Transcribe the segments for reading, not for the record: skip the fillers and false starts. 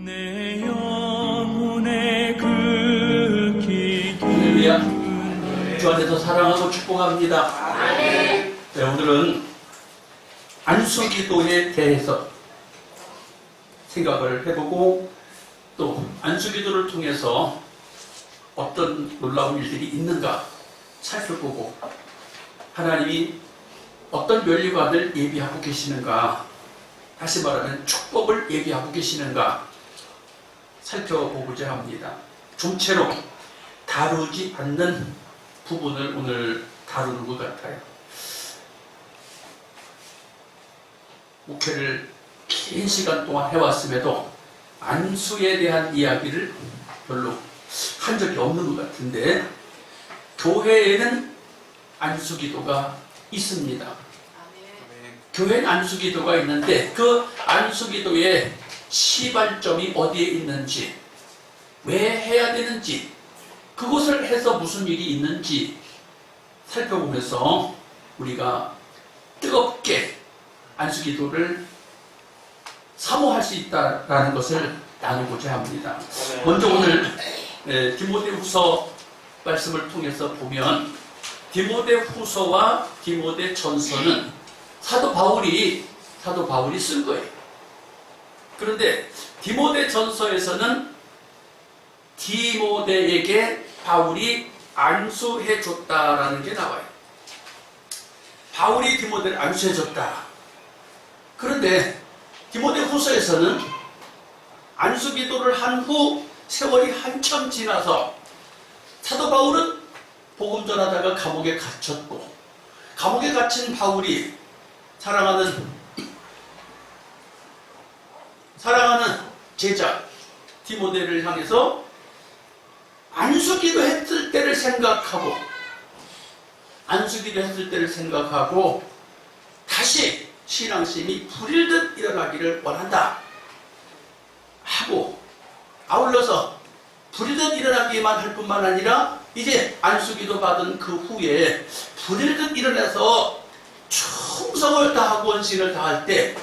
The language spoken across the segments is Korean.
내 영혼의 그 할렐루야. 주 안에서 사랑하고 축복합니다. 네, 오늘은 안수기도에 대해서 생각을 해보고 또 안수기도를 통해서 어떤 놀라운 일들이 있는가 살펴보고 하나님이 어떤 면류관을 예비하고 계시는가, 다시 말하면 축복을 예비하고 계시는가 살펴보고자 합니다. 좀채로 다루지 않는 부분을 오늘 다루는 것 같아요. 목회를 긴 시간 동안 해왔음에도 안수에 대한 이야기를 별로 한 적이 없는 것 같은데, 교회에는 안수기도가 있습니다. 교회는 안수기도가 있는데 그 안수기도의 시발점이 어디에 있는지, 왜 해야 되는지, 그것을 해서 무슨 일이 있는지 살펴보면서 우리가 뜨겁게 안수기도를 사모할 수 있다는 것을 나누고자 합니다. 먼저 오늘 디모데후서 말씀을 통해서 보면 디모데후서와 디모데전서는 사도 바울이 쓴 거예요. 그런데 디모데전서에서는 디모데에게 바울이 안수해 줬다라는 게 나와요. 바울이 디모데를 안수해 줬다. 그런데 디모데후서에서는 안수기도를 한 후 세월이 한참 지나서 사도 바울은 복음 전하다가 감옥에 갇혔고, 감옥에 갇힌 바울이 사랑하는 제자 디모데를 향해서 안수기도 했을 때를 생각하고 다시 신앙심이 불일듯 일어나기를 원한다 하고, 아울러서 불일듯 일어나기만 할 뿐만 아니라 이제 안수기도 받은 그 후에 불일듯 일어나서 충성을 다하고 원신을 다할 때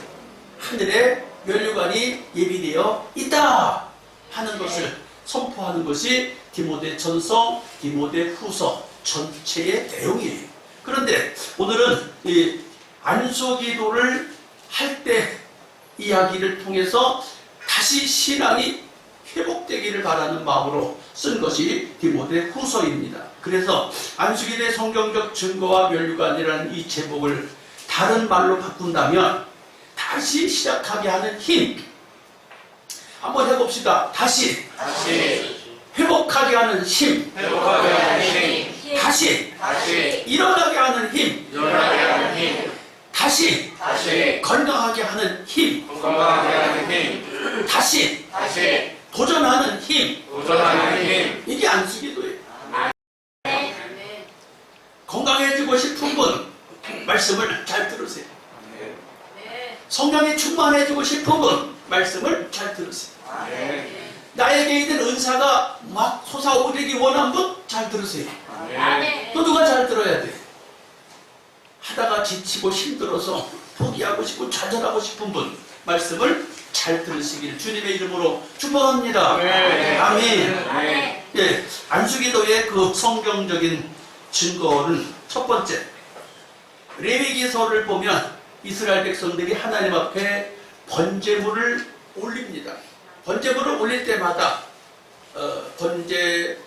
하늘에 면류관이 예비되어 있다 하는 것을 선포하는 것이 디모데전서, 디모데후서 전체의 내용이에요. 그런데 오늘은 이 안수기도를 할 때 이야기를 통해서 다시 신앙이 회복되기를 바라는 마음으로 쓴 것이 디모데후서입니다. 그래서 안수기도의 성경적 증거와 면류관이라는 이 제목을 다른 말로 바꾼다면 다시 시작하게 하는 힘, 한번 해봅시다. 다시 회복하게 하는 힘, 다시 일어나게 하는 힘, 다시 건강하게 하는 힘, 다시 도전하는 힘, 이게 안수기도예요. 건강해지고 싶은 분 말씀을 잘 들으세요. 성령이 충만해지고 싶은 분 말씀을 잘 들으세요. 나에게 있는 은사가 막 솟아오르기 원하는 분 잘 들으세요. 또 누가 잘 들어야 돼? 하다가 지치고 힘들어서 포기하고 싶고 좌절하고 싶은 분 말씀을 잘 들으시길 주님의 이름으로 축복합니다. 아멘. 예, 안수기도의 그 성경적인 증거는 첫 번째, 레위기서를 보면 이스라엘 백성들이 하나님 앞에 번제물을 올립니다. 번제물을 올릴 때마다 번제,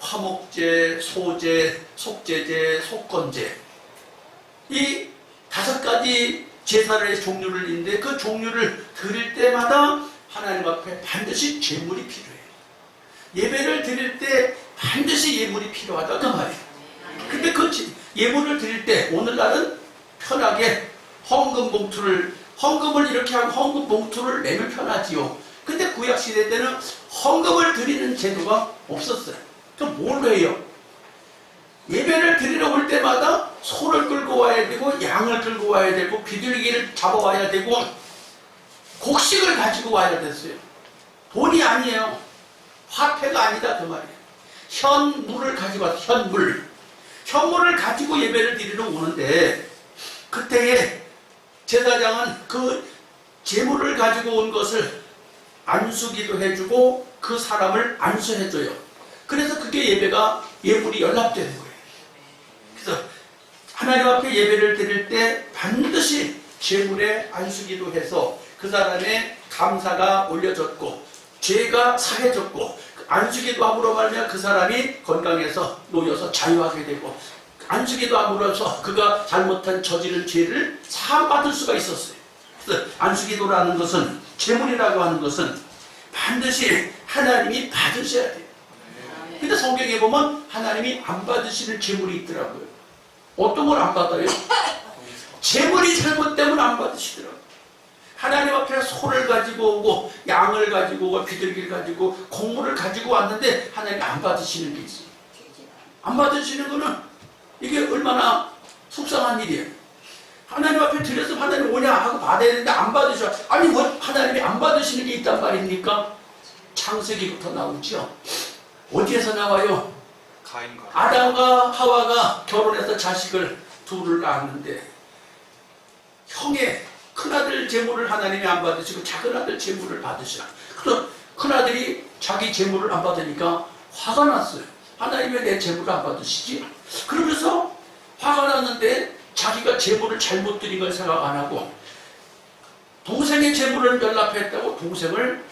화목제, 소제, 속제제, 속건제, 이 5가지 제사의 종류를 있는데 그 종류를 드릴 때마다 하나님 앞에 반드시 제물이 필요해요. 예배를 드릴 때 반드시 예물이 필요하다 그 말이에요. 근데 그 예물을 드릴 때 오늘날은 편하게 헌금을 이렇게 하고 헌금 봉투를 내면 편하지요. 근데 구약시대 때는 헌금을 드리는 제도가 없었어요. 그럼 뭘로 해요? 예배를 드리러 올 때마다 소를 끌고 와야 되고 양을 끌고 와야 되고 비둘기를 잡아와야 되고 곡식을 가지고 와야 됐어요. 돈이 아니에요. 화폐가 아니다 그 말이에요. 현물을 가지고 와서 현물을 가지고 예배를 드리러 오는데, 그때에 제사장은 그 제물을 가지고 온 것을 안수기도 해주고 그 사람을 안수해줘요. 그래서 그게 예배가 예물이 연락되는 거예요. 그래서 하나님 앞에 예배를 드릴 때 반드시 제물에 안수기도 해서 그 사람의 감사가 올려졌고 죄가 사해졌고 안수기도 함으로 말미암아 그 사람이 건강해서 놓여서 자유하게 되고 안수기도 함으로써 그가 잘못한 저지른 죄를 사함받을 수가 있었어요. 그래서 안수기도라는 것은 제물이라고 하는 것은 반드시 하나님이 받으셔야 돼요. 근데 성경에 보면 하나님이 안 받으시는 제물이 있더라고요. 어떤 걸 안 받아요? 제물이 잘못되면 안 받으시더라고요. 하나님 앞에 소를 가지고 오고 양을 가지고 오고 비둘기를 가지고 곡물을 가지고 왔는데 하나님이 안 받으시는 게 있어요. 안 받으시는 거는 이게 얼마나 속상한 일이에요. 하나님 앞에 드려서 하나님 오냐 하고 받아야 되는데 안 받으셔. 아니 뭐 하나님이 안 받으시는 게 있단 말입니까? 창세기부터 나오죠. 어디에서 나와요? 가인과 아담과 하와가 결혼해서 자식을 둘을 낳았는데 형의 큰아들 제물을 하나님이 안 받으시고 작은아들 제물을 받으시라. 그래서 큰아들이 자기 제물을 안 받으니까 화가 났어요. 하나님 왜 내 제물을 안 받으시지? 그러면서 화가 났는데 자기가 제물을 잘못 드린 걸 생각 안 하고 동생의 제물을 연락했다고 동생을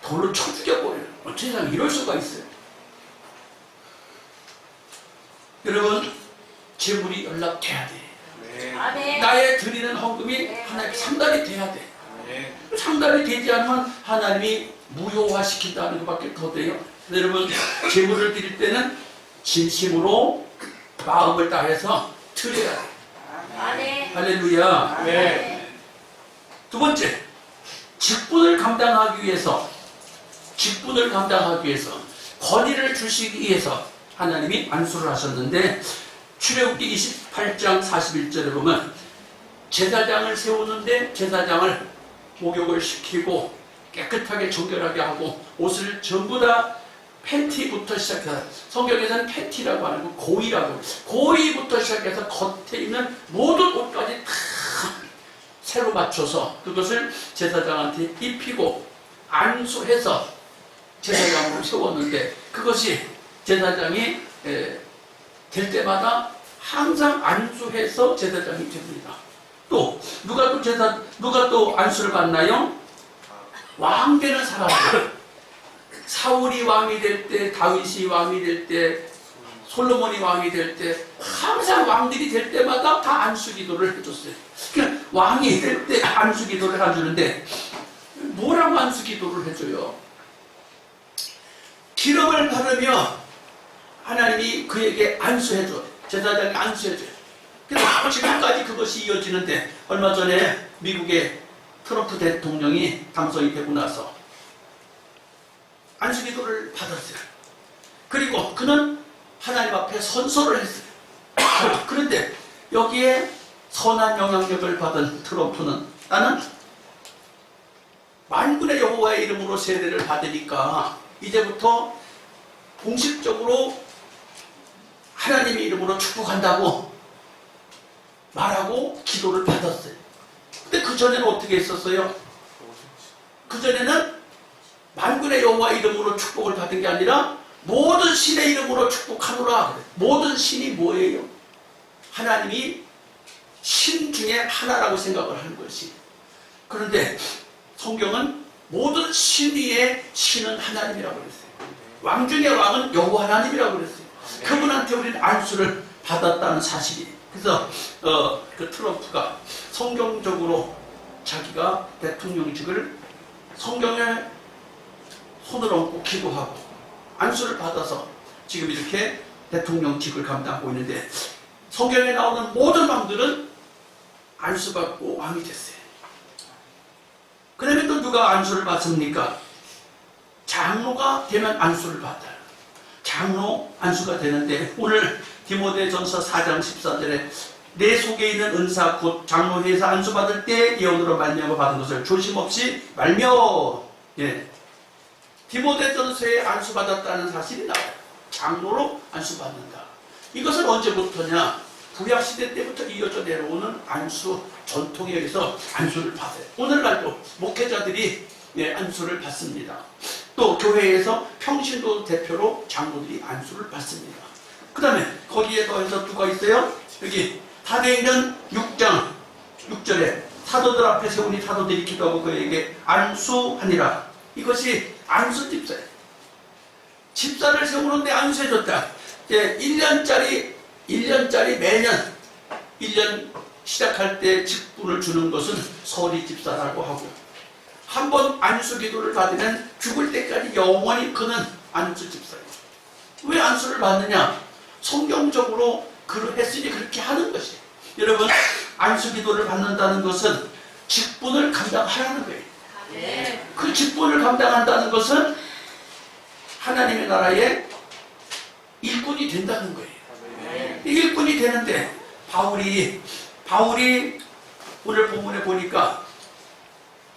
돌로 쳐 죽여버려요. 세상에 이럴 수가 있어요. 여러분, 제물이 연락돼야 돼. 아멘. 나의 드리는 헌금이 하나님 상달이 돼야 돼. 아멘. 상달이 되지 않으면 하나님이 무효화시킨다는 것밖에 더 돼요. 여러분, 제물을 드릴 때는 진심으로 마음을 다해서 드려야 돼. 아멘. 할렐루야. 아멘. 두 번째, 직분을 감당하기 위해서 권위를 주시기 위해서 하나님이 안수를 하셨는데 출애굽기 28장 41절에 보면 제사장을 세우는데 제사장을 목욕을 시키고 깨끗하게 정결하게 하고 옷을 전부 다 팬티부터 시작해서 성경에서는 팬티라고 하는 거 고이부터 시작해서 겉에 있는 모든 옷까지 다 새로 맞춰서 그것을 제사장한테 입히고 안수해서 제사장으로 세웠는데 그것이 제사장이 될 때마다 항상 안수해서 제사장이 됩니다. 또 누가 또 안수를 받나요? 왕 되는 사람들. 사울이 왕이 될 때, 다윗이 왕이 될 때, 솔로몬이 왕이 될 때 항상 왕들이 될 때마다 다 안수기도를 해줬어요. 그러니까 왕이 될 때 안수기도를 해주는데 뭐라고 안수기도를 해줘요? 기름을 바르며 하나님이 그에게 안수해줘. 제사장이 안수해줘요. 그래서 지금까지 그것이 이어지는데 얼마 전에 미국의 트럼프 대통령이 당선이 되고 나서 안수기도를 받았어요. 그리고 그는 하나님 앞에 선서를 했어요. 그런데 여기에 선한 영향력을 받은 트럼프는 나는 만군의 여호와의 이름으로 세례를 받으니까 이제부터 공식적으로 하나님의 이름으로 축복한다고 말하고 기도를 받았어요. 근데 그전에는 어떻게 했었어요? 그전에는 만군의 여호와 이름으로 축복을 받은 게 아니라 모든 신의 이름으로 축복하노라. 모든 신이 뭐예요? 하나님이 신 중에 하나라고 생각을 하는 것이. 그런데 성경은 모든 신 위에 신은 하나님이라고 그랬어요. 왕 중에 왕은 여호와 하나님이라고 그랬어요. 그분한테 우리는 안수를 받았다는 사실이. 그래서 그 트럼프가 성경적으로 자기가 대통령직을 성경에 손을 얹고 기도하고 안수를 받아서 지금 이렇게 대통령직을 감당하고 있는데 성경에 나오는 모든 왕들은 안수받고 왕이 됐어요. 그러면 또 누가 안수를 받습니까? 장로가 되면 안수를 받아요. 장로 안수가 되는데 오늘 디모데전서 4장 14절에 내 속에 있는 은사 곧 장로회에서 안수받을 때 예언으로 말미암아 받은 것을 조심없이 말며. 예. 디모데전서에 안수받았다는 사실이 나와요. 장로로 안수받는다. 이것은 언제부터냐? 구약시대 때부터 이어져 내려오는 안수 전통에 의해서 안수를 받아요. 오늘날도 목회자들이 예, 안수를 받습니다. 또 교회에서 평신도 대표로 장로들이 안수를 받습니다. 그 다음에 거기에 더해서 누가 있어요? 여기 사도행전 6장 6절에 사도들 앞에 세우니 사도들이 기도하고 그에게 안수하니라. 이것이 안수 집사예요. 집사를 세우는데 안수해줬다. 이제 1년짜리 매년 1년 시작할 때 직분을 주는 것은 서리 집사라고 하고요. 한번 안수 기도를 받으면 죽을 때까지 영원히 그는 안수 집사예요. 왜 안수를 받느냐? 성경적으로 했으니 그렇게 하는 것이에요. 여러분, 안수 기도를 받는다는 것은 직분을 감당하라는 거예요. 그 직분을 감당한다는 것은 하나님의 나라의 일꾼이 된다는 거예요. 일꾼이 되는데 바울이 오늘 본문에 보니까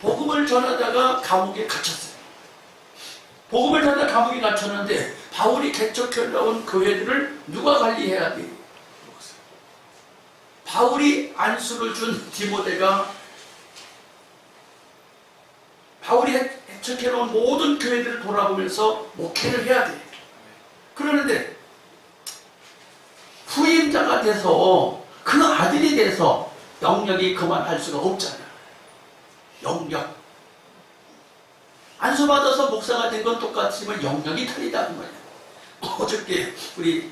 복음을 전하다가 감옥에 갇혔어요. 복음을 전하다 감옥에 갇혔는데 바울이 개척해 나온 교회들을 누가 관리해야 돼요? 바울이 안수를 준 디모데가 바울이 개척해 놓은 모든 교회들을 돌아보면서 목회를 해야 돼요. 그러는데 후임자가 돼서 그 아들이 돼서 영역이 그만할 수가 없잖아요. 영역. 안수받아서 목사가 된 건 똑같지만 영역이 틀리다는 거예요. 어저께 우리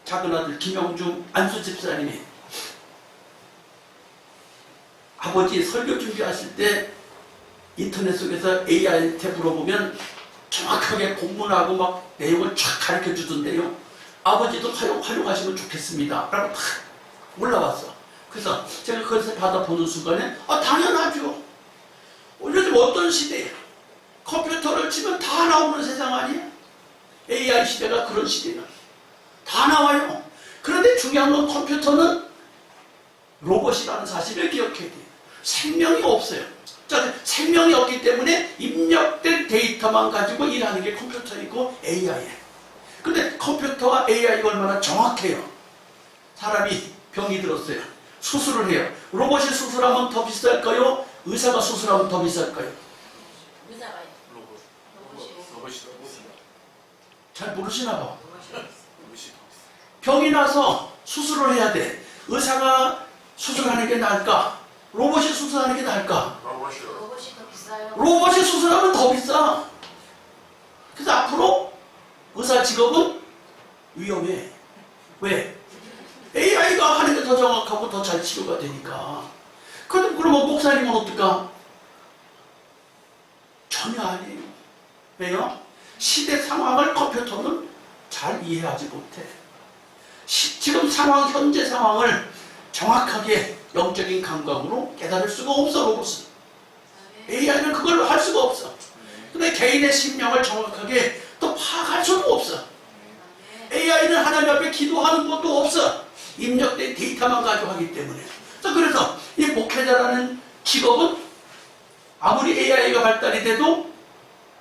작은 아들 김영중 안수 집사님이 아버지 설교 준비하실 때 인터넷 속에서 AI한테 물어보면 정확하게 공문하고 막 내용을 쫙 가르쳐 주던데요. 아버지도 활용하시면 좋겠습니다. 라고 탁 올라왔어. 그래서 제가 그것을 받아보는 순간에 당연하죠. 요즘 어떤 시대예요? 컴퓨터를 치면 다 나오는 세상 아니에요? AI 시대가 그런 시대예요. 다 나와요. 그런데 중요한 건 컴퓨터는 로봇이라는 사실을 기억해야 돼요. 생명이 없어요. 자, 생명이 없기 때문에 입력된 데이터만 가지고 일하는 게 컴퓨터이고 AI예요. 근데 컴퓨터와 AI가 얼마나 정확해요. 사람이 병이 들었어요. 수술을 해요. 로봇이 수술하면 더 비쌀까요? 의사가 수술하면 더 비쌀까요? 의사가요. 로봇이 잘 모르시나 봐. 로봇이 병이 나서 수술을 해야 돼. 의사가 수술하는 게 나을까? 로봇이 수술하는 게 나을까? 로봇이 더 비싸요. 로봇이 수술하면 더 비싸. 그래서 앞으로 의사 직업은 위험해. 왜? AI가 하는 게 더 정확하고 더 잘 치료가 되니까. 그러면 목사님은 어떨까? 전혀 아니에요. 왜요? 시대 상황을 컴퓨터는 잘 이해하지 못해. 지금 현재 상황을 정확하게 영적인 감각으로 깨달을 수가 없어, 로봇은. AI는 그걸 할 수가 없어. 근데 개인의 심령을 정확하게 또 파악할 수도 없어. AI는 하나님 앞에 기도하는 것도 없어. 입력된 데이터만 가지고 하기 때문에. 그래서 이 목회자라는 직업은 아무리 AI가 발달이 돼도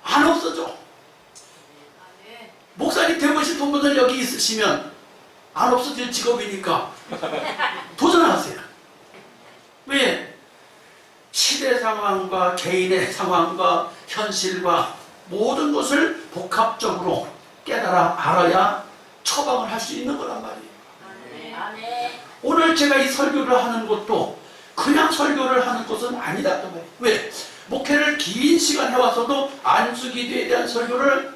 안 없어져. 목사님 되고 싶은 분들 여기 있으시면 안 없어질 직업이니까 도전하세요. 왜? 시대 상황과 개인의 상황과 현실과 모든 것을 복합적으로 깨달아 알아야 처방을 할 수 있는 거란 말이에요. 오늘 제가 이 설교를 하는 것도 그냥 설교를 하는 것은 아니다. 왜? 목회를 긴 시간 해와서도 안수기도에 대한 설교를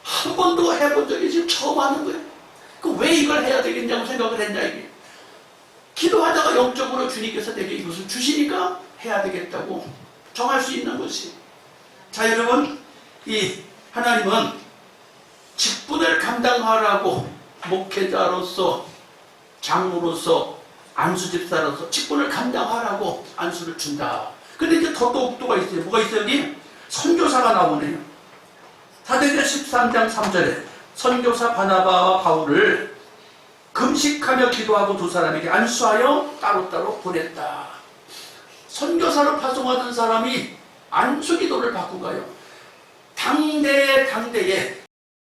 한 번도 해본 적이 지금 처음 하는 거예요. 왜 이걸 해야 되겠냐고 생각을 했냐 이게. 기도하다가 영적으로 주님께서 내게 이것을 주시니까 해야 되겠다고 정할 수 있는 것이. 자, 여러분, 이 하나님은 직분을 감당하라고 목회자로서, 장로로서, 안수집사로서 직분을 감당하라고 안수를 준다. 근데 이제 더 독도가 있어요. 뭐가 있어요? 여기 선교사가 나오네요. 사도행전 13장 3절에 선교사 바나바와 바울을 금식하며 기도하고 두 사람에게 안수하여 따로따로 보냈다. 선교사로 파송하던 사람이 안수기도를 받고 가요.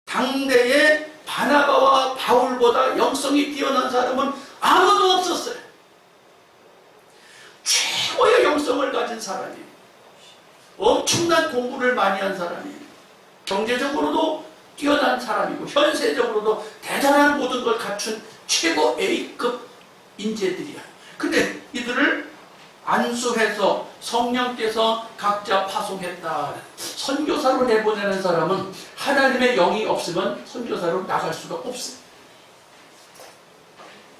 당대에 바나바와 바울보다 영성이 뛰어난 사람은 아무도 없었어요. 최고의 영성을 가진 사람이에요. 엄청난 공부를 많이 한 사람이에요. 경제적으로도 뛰어난 사람이고 현세적으로도 대단한 모든 걸 갖춘 최고 A급 인재들이야. 근데 이들을 안수해서 성령께서 각자 파송했다. 선교사로 내보내는 사람은 하나님의 영이 없으면 선교사로 나갈 수가 없어요.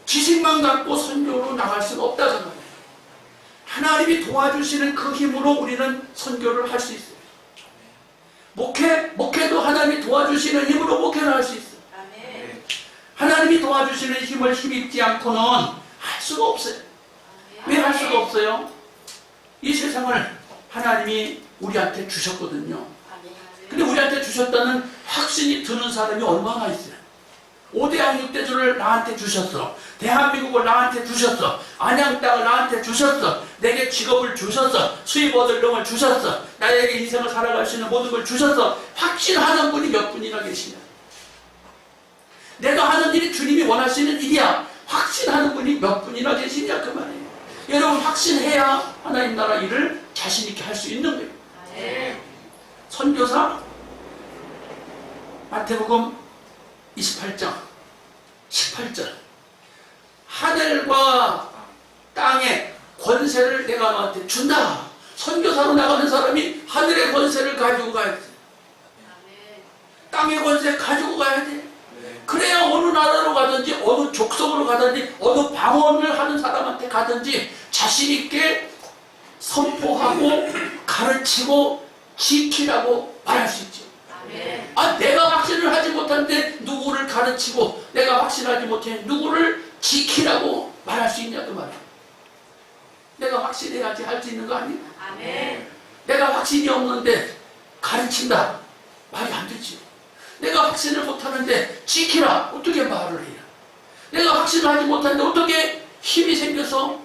지식만 갖고 선교로 나갈 수가 없다는 거예요. 하나님이 도와주시는 그 힘으로 우리는 선교를 할 수 있어요. 목회도 하나님이 도와주시는 힘으로 목회를 할 수 있어요. 아멘. 하나님이 도와주시는 힘을 힘입지 않고는 할 수가 없어요. 왜 할 수가 없어요? 이 세상을 하나님이 우리한테 주셨거든요. 아멘. 근데 우리한테 주셨다는 확신이 드는 사람이 얼마나 있어요? 5대 양육대주를 나한테 주셨어. 대한민국을 나한테 주셨어. 안양 땅을 나한테 주셨어. 내게 직업을 주셨어. 수입 얻을 놈을 주셨어. 나에게 인생을 살아갈 수 있는 모든 걸 주셨어. 확신하는 분이 몇 분이나 계시냐? 내가 하는 일이 주님이 원하시는 일이야. 확신하는 분이 몇 분이나 계시냐 그 말이에요. 여러분 확신해야 하나님 나라 일을 자신 있게 할 수 있는 거예요. 아멘. 선교사 마태복음 28장 18절 하늘과 땅의 권세를 내가 너한테 준다. 선교사로 나가는 사람이 하늘의 권세를 가지고 가야 돼. 아멘. 땅의 권세 가지고 가야 돼. 네. 그래야 어느 나라로 가든지 어느 족속으로 가든지 어느 방언을 하는 사람한테 가든지 자신 있게 선포하고 가르치고 지키라고 말할 수 있죠. 아멘. 아, 내가 확신을 하지 못하는데 누구를 가르치고 내가 확신하지 못해 누구를 지키라고 말할 수 있냐 그 말이야. 내가 확신해야지 할 수 있는 거 아니야? 아멘. 내가 확신이 없는데 가르친다 말이 안 되지. 내가 확신을 못하는데 지키라 어떻게 말을 해요? 내가 확신을 하지 못하는데 어떻게 힘이 생겨서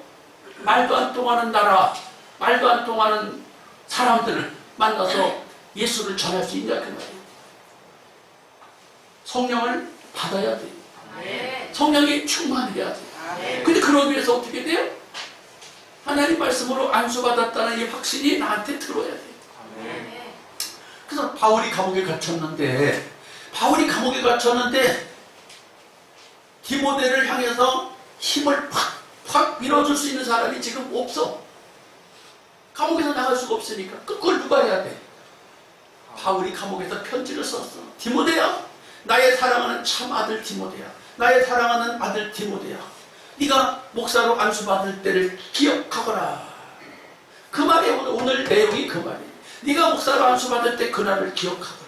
말도 안 통하는 나라, 말도 안 통하는 사람들을 만나서 예수를 전할 수 있냐 그 말이에요. 성령을 받아야 돼요. 아멘. 성령이 충만해야 돼요. 아멘. 근데 그러기 위해서 어떻게 돼요? 하나님 말씀으로 안수받았다는 이 확신이 나한테 들어야 돼요. 아멘. 그래서 바울이 감옥에 갇혔는데 디모데를 향해서 힘을 팍팍 밀어줄 수 있는 사람이 지금 없어. 감옥에서 나갈 수가 없으니까 그걸 누가 해야 돼? 바울이 감옥에서 편지를 썼어. 디모데야, 나의 사랑하는 참 아들 디모데야, 나의 사랑하는 아들 디모데야, 네가 목사로 안수받을 때를 기억하거라. 그 말이 오늘 내용이 그 말이에요. 네가 목사로 안수받을 때 그날을 기억하거라.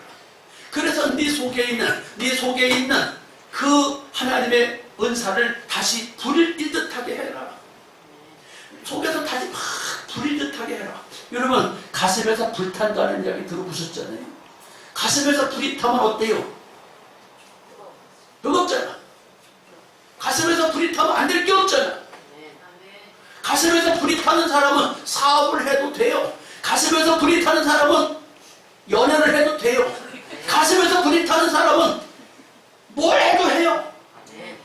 그래서 네 속에 있는 그 하나님의 은사를 다시 불일 듯하게 해라. 속에서 다시 막 불일 듯하게 해라. 여러분 가슴에서 불탄다는 이야기 들어보셨잖아요. 가슴에서 불이 타면 어때요? 뜨겁잖아. 가슴에서 불이 타면 안 될 게 없잖아. 아멘. 가슴에서 불이 타는 사람은 사업을 해도 돼요. 가슴에서 불이 타는 사람은 연애를 해도 돼요. 가슴에서 불이 타는 사람은 뭘 해도 해요. 아멘.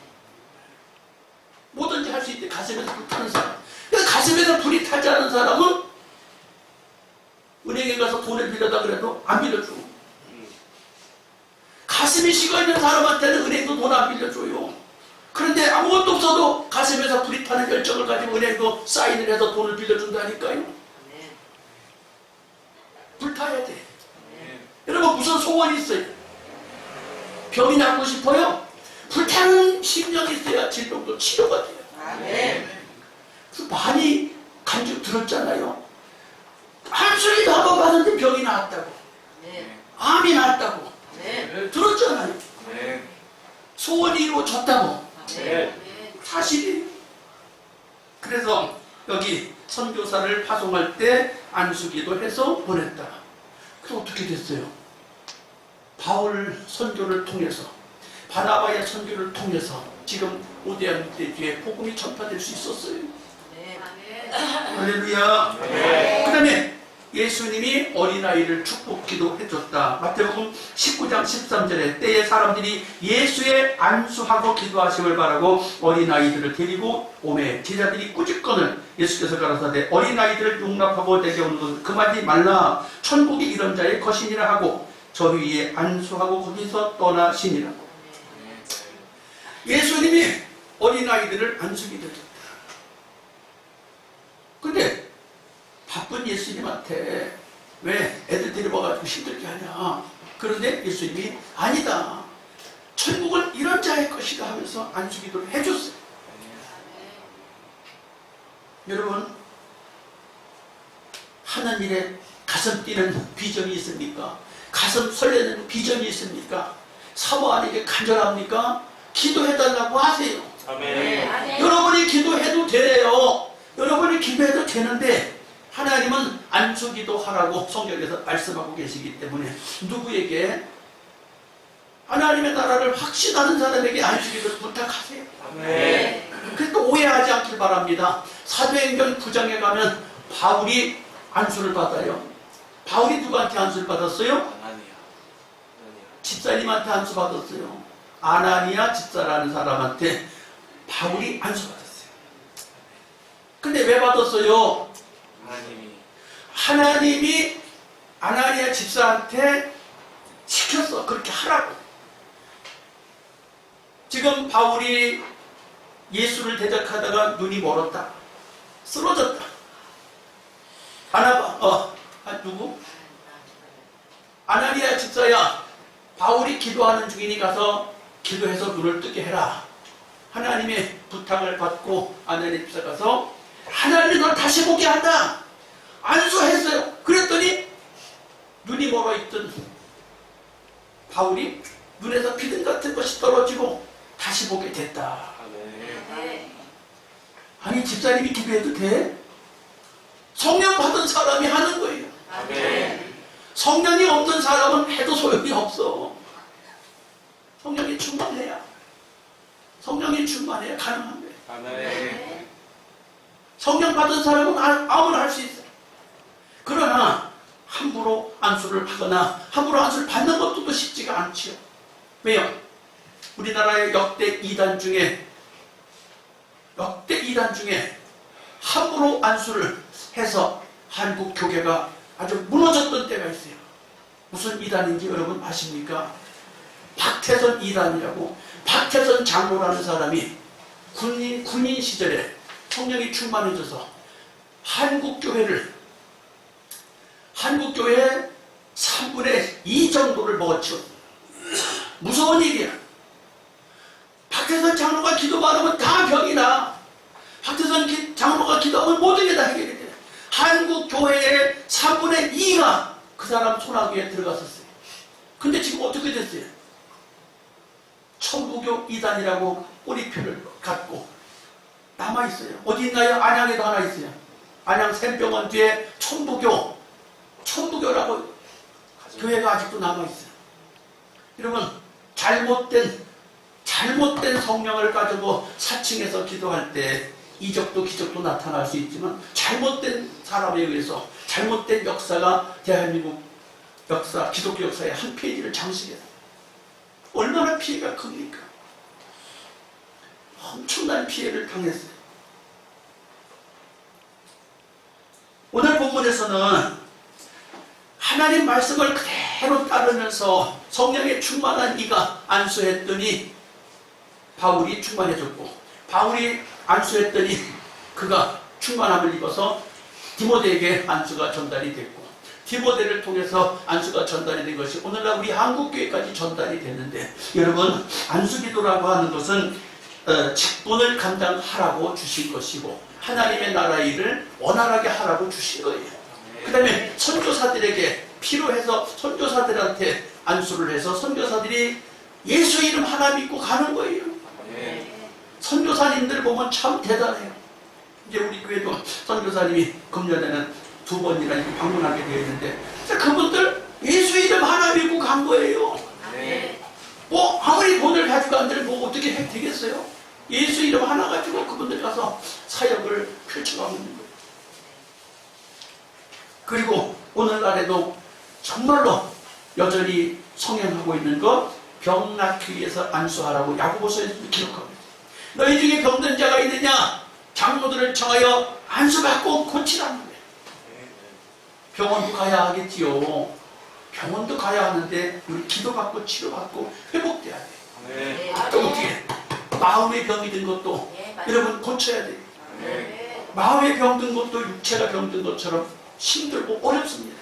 뭐든지 할 수 있대. 가슴에서 불 타는 사람. 그러니까 가슴에서 불이 타지 않은 사람은 은행에 가서 돈을 빌려다 그래도 안 빌려줘. 가슴이 식어있는 사람한테는 은행도 돈 안 빌려줘요. 그런데 아무것도 없어도 가슴에서 불이 타는 열정을 가지고 은행도 사인을 해서 돈을 빌려준다니까요. 아멘. 불타야 돼. 여러분 무슨 소원이 있어요? 병이 낫고 싶어요? 불타는 심령이 있어야 질병도 치료가 돼요. 아멘. 그래서 많이 간증 들었잖아요. 한술이도 한번 받았는데 병이 나았다고, 아멘. 암이 나았다고 아멘. 들었잖아요. 네. 소원이 이루어졌다고. 아멘. 사실이. 그래서 여기 선교사를 파송할 때 안수기도 해서 보냈다. 그래서 어떻게 됐어요? 바울 선교를 통해서, 바나바의 선교를 통해서 지금 오대양 대주에 복음이 전파될 수 있었어요. 아멘. 할렐루야. 네. 그 다음에 예수님이 어린아이를 축복기도 해줬다. 마태복음 19장 13절에 때에 사람들이 예수의 안수하고 기도하심을 바라고 어린아이들을 데리고 오매 제자들이 꾸짖거늘 예수께서 가라사대 어린아이들을 용납하고 내게 오는 것을 금하지 말라. 천국이 이런 자의 것이니라 하고 저 위에 안수하고 거기서 떠나시니라. 예수님이 어린아이들을 안수기도 해줬다. 근데 바쁜 예수님한테 왜 애들 데려와가지고 힘들게 하냐. 그런데 예수님이 아니다. 천국은 이런 자의 것이다 하면서 안수기도를 해줬어요. 여러분, 하는 일에 가슴 뛰는 비전이 있습니까? 가슴 설레는 비전이 있습니까? 사모 아니게 간절합니까? 기도해달라고 하세요. 아멘. 여러분이 기도해도 돼요. 여러분이 기도해도 되는데 하나님은 안수기도 하라고 성경에서 말씀하고 계시기 때문에 누구에게? 하나님의 나라를 확신하는 사람에게 안수기도를 부탁하세요. 아멘. 그러니까 오해하지 않길 바랍니다. 사도행전 9장에 가면 바울이 안수를 받아요. 바울이 누구한테 안수를 받았어요? 아나니아. 집사님한테 안수 받았어요. 아나니아 집사라는 사람한테 바울이 안수 받았어요. 근데 왜 받았어요? 하나님이 아나니아 집사한테 시켰어. 그렇게 하라고. 지금 바울이 예수를 대적하다가 눈이 멀었다. 쓰러졌다. 누구? 아나니아 집사야, 바울이 기도하는 중이니 가서 기도해서 눈을 뜨게 해라. 하나님의 부탁을 받고 아나니아 집사 가서 하나님이 널 다시 보게 한다. 안수했어요. 그랬더니 눈이 멀어있던 바울이 눈에서 비듬 같은 것이 떨어지고 다시 보게 됐다. 아니, 집사님이 기도해도 돼? 성령 받은 사람이 하는 거예요. 성령이 없는 사람은 해도 소용이 없어. 성령이 충만해야 가능한 거예요. 성령 받은 사람은 아무나 할 수 있어요. 그러나 함부로 안수를 하거나 함부로 안수를 받는 것도 또 쉽지가 않지요. 왜요? 우리나라의 역대 2단 중에 함부로 안수를 해서 한국 교계가 아주 무너졌던 때가 있어요. 무슨 이단인지 여러분 아십니까? 박태선 이단이라고, 박태선 장로라는 사람이 군인 시절에 성령이 충만해져서 한국교회 3분의 2 정도를 먹었죠. 무서운 일이야. 박태선 장로가 기도 받으면 다 병이 나. 박태선 장로가 기도하면 모든 게 다 해결이 돼. 한국교회의 3분의 2가 그 사람 손아귀에 들어갔었어요. 근데 지금 어떻게 됐어요? 천부교 이단이라고 꼬리표를 갖고 남아있어요. 어디 있나요? 안양에도 하나 있어요. 안양 샘병원 뒤에 천부교라고 교회가 아직도 남아있어요. 여러분, 잘못된 성령을 가지고 사칭해서 기도할 때 이적도 기적도 나타날 수 있지만 잘못된 사람에 의해서 잘못된 역사가 대한민국 역사, 기독교 역사의 한 페이지를 장식해서 얼마나 피해가 큽니까? 엄청난 피해를 당했어요. 오늘 본문에서는 하나님 말씀을 그대로 따르면서 성령에 충만한 이가 안수했더니 바울이 충만해졌고, 바울이 안수했더니 그가 충만함을 입어서 디모데에게 안수가 전달이 됐고, 디모데를 통해서 안수가 전달이 된 것이 오늘날 우리 한국교회까지 전달이 됐는데, 여러분, 안수기도라고 하는 것은 직분을 감당하라고 주신 것이고 하나님의 나라 일을 원활하게 하라고 주신 거예요. 그 다음에 선교사들에게 필요해서 선교사들한테 안수를 해서 선교사들이 예수 이름 하나 믿고 가는 거예요. 선교사님들 보면 참 대단해요. 이제 우리 교회도 선교사님이 금년에는 2번이나 방문하게 되어 있는데, 그분들 예수 이름 하나 믿고 간 거예요. 뭐 아무리 돈을 가지고 간들 뭐 어떻게 되겠어요? 예수 이름 하나 가지고 그분들 가서 사역을 펼쳐가고 있는 거예요. 그리고 오늘날에도 정말로 여전히 성행하고 있는 것, 병 낫기 위해서 안수하라고 야고보서에서 기록합니다. 너희 중에 병든 자가 있느냐? 장로들을 청하여 안수받고 고치라는 거예요. 병원도 가야 하겠지요. 병원도 가야 하는데 우리 기도받고 치료받고 회복돼야 돼요. 네. 또 어떻게 마음의 병이 든 것도 여러분 고쳐야 돼요. 마음의 병든 것도 육체가 병든 것처럼 힘들고 어렵습니다.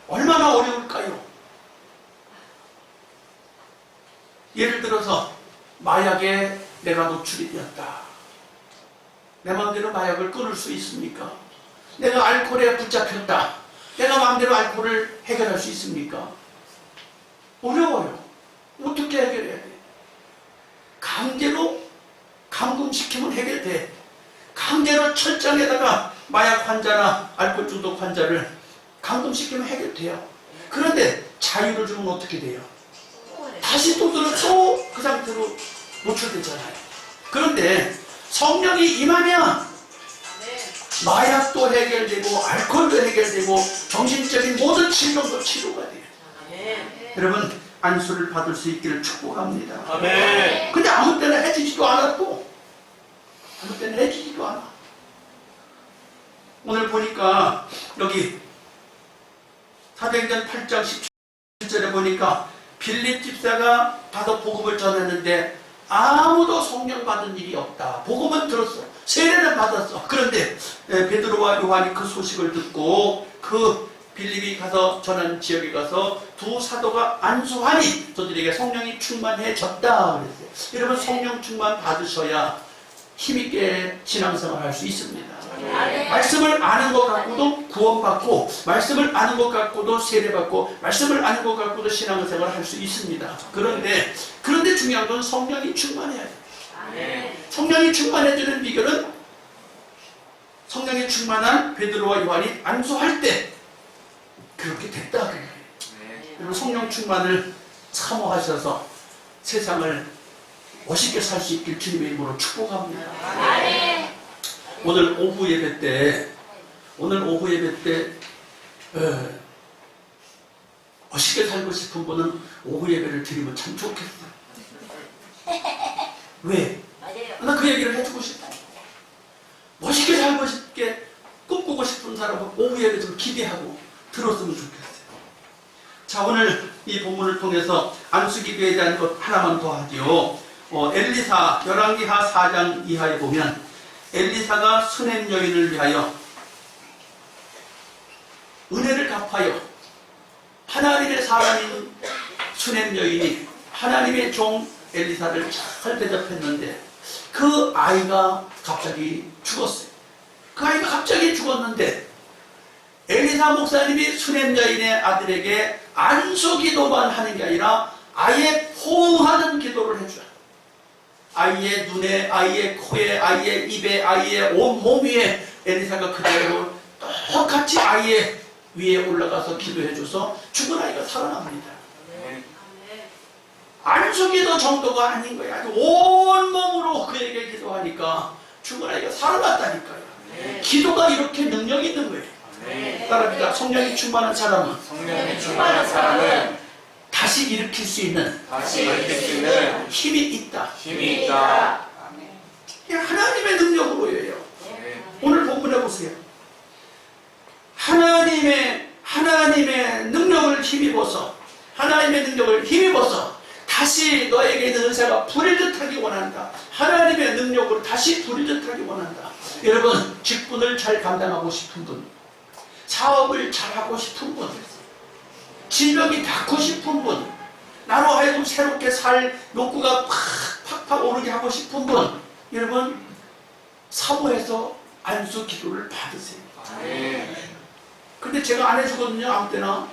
얼마나 어려울까요? 예를 들어서 마약에 내가 노출이 되었다. 내 마음대로 마약을 끊을 수 있습니까? 내가 알코올에 붙잡혔다. 내가 마음대로 알코올을 해결할 수 있습니까? 어려워요. 어떻게 해결해야 돼? 강제로 감금시키면 해결돼. 강제로 철장에다가 마약 환자나 알코올 중독 환자를 감금시키면 해결돼요. 그런데 자유를 주면 어떻게 돼요? 다시 또 들어서 그 상태로 노출되잖아요. 그런데 성령이 임하면 마약도 해결되고 알코올도 해결되고 정신적인 모든 질병도 치료가 돼요. 여러분 안수를 받을 수 있기를 축복합니다. 아멘. 근데 아무 때나 해지지도 않아 또. 아무 때나 해지지도 않아. 오늘 보니까 여기 사도행전 8장 17절에 보니까 빌립 집사가 가서 복음을 전했는데 아무도 성령 받은 일이 없다. 복음은 들었어. 세례는 받았어. 그런데 베드로와 요한이 그 소식을 듣고 그 빌립이 가서 전한 지역에 가서 두 사도가 안수하니 저들에게 성령이 충만해졌다 그랬어요. 여러분 성령 충만 받으셔야 힘있게 신앙생활 할 수 있습니다. 말씀을 아는 것 갖고도 구원받고 말씀을 아는 것 갖고도 세례받고 말씀을 아는 것 갖고도 신앙생활을 할 수 있습니다. 그런데 중요한 건 성령이 충만해야 돼요. 성령이 충만해지는 비결은 성령이 충만한 베드로와 요한이 안수할 때 그렇게 됐다. 여러분 성령 충만을 사모하셔서 세상을 멋있게 살 수 있길 주님의 이름으로 축복합니다. 오늘 오후 예배 때 멋있게 살고 싶은 분은 오후 예배를 드리면 참 좋겠어요. 왜? 나 그 얘기를 해주고 싶어. 멋있게 살고 싶게 꿈꾸고 싶은 사람은 오후 예배 좀 기대하고 들었으면 좋겠어요. 자, 오늘 이 본문을 통해서 안수기도에 대한 것 하나만 더 하지요. 엘리사 열왕기하 4장 이하에 보면 엘리사가 수넴 여인을 위하여 은혜를 갚아요. 하나님의 사람인 수넴 여인이 하나님의 종 엘리사를 잘 대접했는데 그 아이가 갑자기 죽었어요. 그 아이가 갑자기 죽었는데 엘리사 목사님이 수넴 여인의 아들에게 안수기도만 하는 게 아니라 아예 포옹하는 기도를 해줘요. 아이의 눈에, 아이의 코에, 아이의 입에, 아이의 온몸 위에 엘리사가 그대로 똑같이 아이의 위에 올라가서 기도해줘서 죽은 아이가 살아납니다. 안수기도 정도가 아닌 거야. 아주 온몸으로 그에게 기도하니까 죽은 아이가 살아났다니까요. 기도가 이렇게 능력이 있는 거예요. 따라합니다. 성령이 충만한 사람은 다시 일으킬 수 있는 힘이 있다. 하나님의 능력으로예요. 오늘 본문에 보세요. 하나님의 능력을 힘입어서 다시 너에게 있는 은사가 부리듯 하기 원한다. 하나님의 능력으로 다시 부리듯 하기 원한다. 여러분 직분을 잘 감당하고 싶은 분, 사업을 잘하고 싶은 분, 질병이 낫고 싶은 분, 나로 하여금 새롭게 살 욕구가 팍팍 오르게 하고 싶은 분, 여러분 사모해서 안수 기도를 받으세요. 근데 제가 안 해주거든요. 아무 때나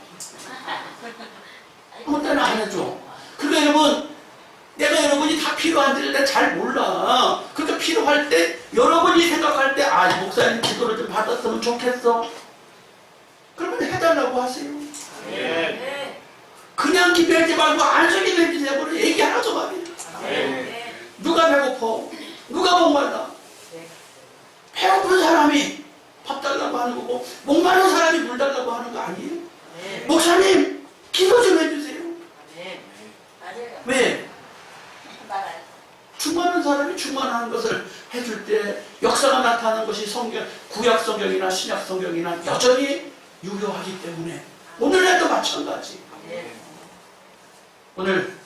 안 해줘. 그러니까 여러분 내가 여러분이 다 필요한지를 내가 잘 몰라. 그러니까 필요할 때 여러분이 생각할 때 이 목사님 기도를 좀 받았으면 좋겠어. 그러면 해달라고 하세요. 그냥 기도하지 말고 안수 기도해주세요. 그런 얘기 하나도 말이에요. 누가 배고파? 누가 목말라? 배고픈 사람이 밥 달라고 하는 거고, 목마른 사람이 물 달라고 하는 거 아니에요? 네. 목사님, 기도 좀 해주세요. 네. 맞아요. 왜? 말아요. 충만한 사람이 충만한 것을 해줄 때 역사가 나타나는 것이 성경, 구약 성경이나 신약 성경이나 여전히 유효하기 때문에 오늘날도 마찬가지. 네. 오늘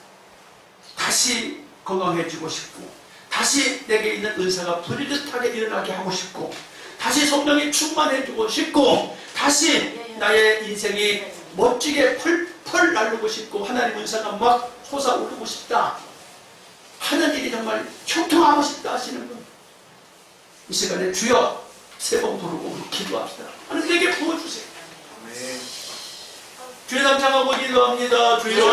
다시 건강해지고 싶고, 다시 내게 있는 은사가 불이듯하게 일어나게 하고 싶고, 다시 성령이 충만해지고 싶고, 다시 나의 인생이 멋지게 펄펄 날르고 싶고, 하나님 은사가 막 솟아오르고 싶다 하는 일이 정말 형통하고 싶다 하시는 분, 이 시간에 주여 3번 부르고 우리 기도합시다. 하나님 내게 부어주세요. 주여 감사하고 기도합니다. 주여